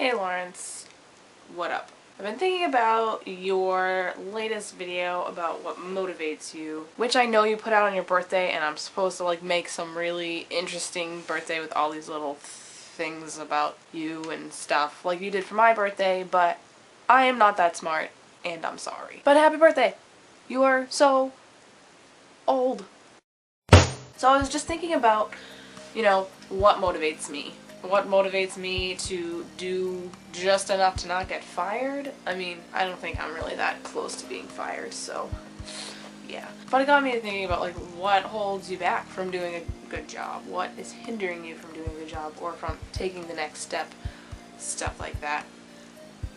Hey Lawrence, what up? I've been thinking about your latest video about what motivates you, which I know you put out on your birthday, and I'm supposed to like make some really interesting birthday with all these little things about you and stuff like you did for my birthday, but I am not that smart and I'm sorry. But happy birthday! You are so old. So I was just thinking about, what motivates me. What motivates me to do just enough to not get fired? I mean, I don't think I'm really that close to being fired, so yeah. But it got me thinking about like what holds you back from doing a good job? What is hindering you from doing a good job or from taking the next step? Stuff like that.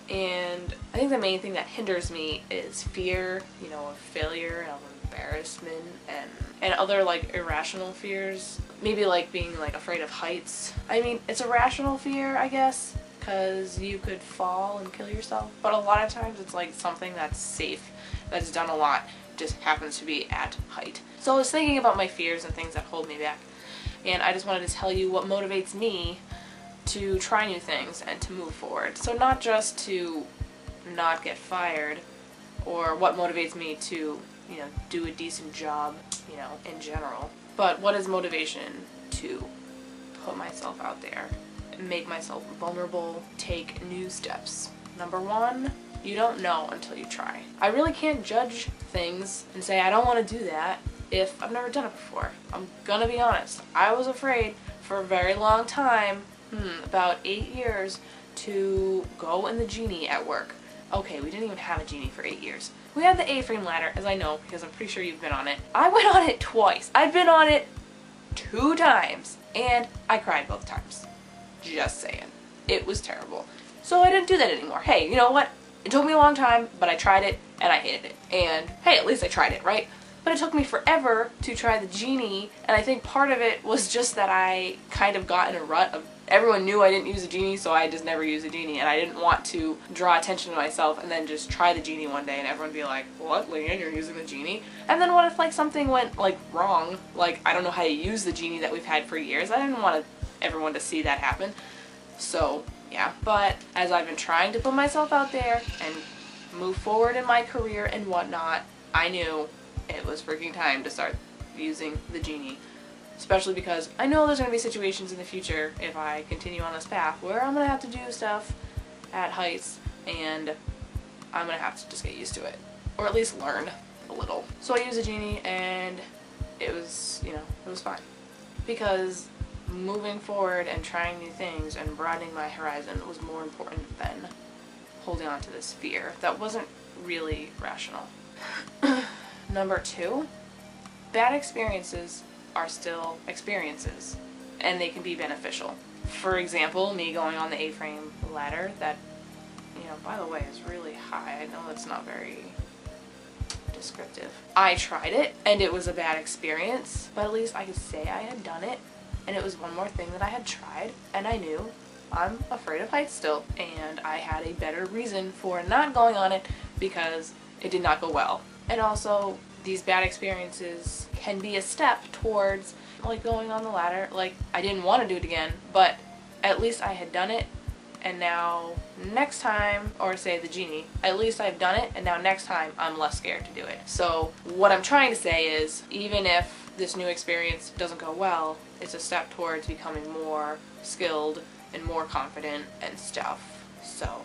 And I think the main thing that hinders me is fear, of failure and of embarrassment and other like irrational fears. Maybe like being like afraid of heights. I mean, it's a rational fear, I guess, because you could fall and kill yourself. But a lot of times it's like something that's safe, that's done a lot, just happens to be at height. So I was thinking about my fears and things that hold me back. And I just wanted to tell you what motivates me to try new things and to move forward. So not just to not get fired, or what motivates me to, do a decent job, in general. But what is motivation to put myself out there, make myself vulnerable, take new steps? Number one, you don't know until you try. I really can't judge things and say I don't want to do that if I've never done it before. I'm gonna be honest. I was afraid for a very long time, about 8 years, to go in the genie at work. Okay, we didn't even have a genie for 8 years. We had the A-frame ladder, as I know, because I'm pretty sure you've been on it. I went on it twice. I've been on it 2 times, and I cried both times. Just saying. It was terrible. So I didn't do that anymore. Hey, you know what? It took me a long time, but I tried it, and I hated it. And, hey, at least I tried it, right? But it took me forever to try the genie, and I think part of it was just that I kind of got in a rut of everyone knew I didn't use a genie, so I just never used a genie, and I didn't want to draw attention to myself and then just try the genie one day and everyone be like, what, Leanne, you're using the genie? And then what if like something went like wrong, like I don't know how to use the genie that we've had for years. I didn't want everyone to see that happen. So yeah, but as I've been trying to put myself out there and move forward in my career and whatnot, I knew it was freaking time to start using the genie. Especially because I know there's going to be situations in the future, if I continue on this path, where I'm going to have to do stuff at heights, and I'm going to have to just get used to it. Or at least learn a little. So I used a genie, and it was, it was fine. Because moving forward and trying new things and broadening my horizon was more important than holding on to this fear that wasn't really rational. Number 2, bad experiences are still experiences, and they can be beneficial. For example, me going on the A-frame ladder that, by the way, is really high. I know that's not very descriptive. I tried it, and it was a bad experience, but at least I could say I had done it, and it was one more thing that I had tried, and I knew I'm afraid of heights still, and I had a better reason for not going on it because it did not go well. And also, these bad experiences can be a step towards like going on the ladder. Like, I didn't want to do it again, but at least I had done it, and now next time, or say the genie, at least I've done it, and now next time I'm less scared to do it. So what I'm trying to say is, even if this new experience doesn't go well, it's a step towards becoming more skilled and more confident and stuff. So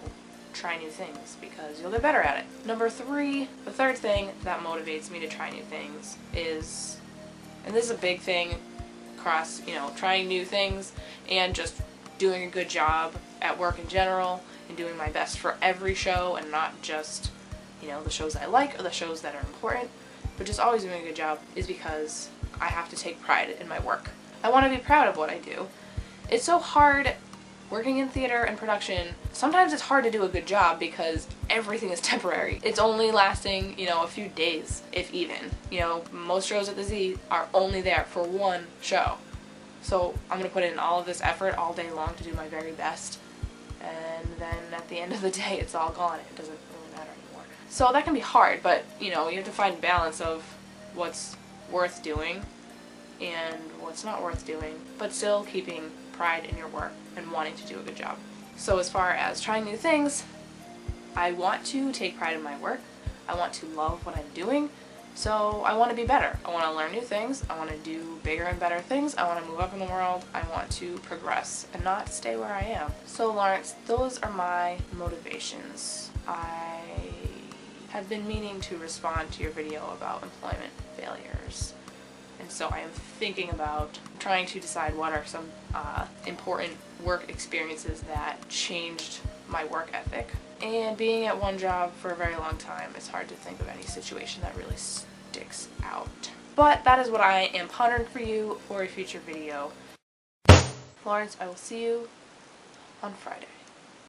try new things because you'll get better at it. Number 3, the third thing that motivates me to try new things is, and this is a big thing across, trying new things and just doing a good job at work in general and doing my best for every show and not just, the shows I like or the shows that are important, but just always doing a good job, is because I have to take pride in my work. I want to be proud of what I do. It's so hard working in theater and production. Sometimes it's hard to do a good job because everything is temporary. It's only lasting, a few days, if even. Most shows at the Z are only there for one show. So I'm going to put in all of this effort all day long to do my very best. And then at the end of the day, it's all gone. It doesn't really matter anymore. So that can be hard, but, you have to find balance of what's worth doing and what's not worth doing, but still keeping pride in your work and wanting to do a good job. So as far as trying new things, I want to take pride in my work. I want to love what I'm doing. So I want to be better. I want to learn new things. I want to do bigger and better things. I want to move up in the world. I want to progress and not stay where I am. So Lawrence, those are my motivations. I have been meaning to respond to your video about employment failures. And so I am thinking about trying to decide what are some important work experiences that changed my work ethic. And being at one job for a very long time, it's hard to think of any situation that really sticks out. But that is what I am pondering for you for a future video. Lawrence, I will see you on Friday.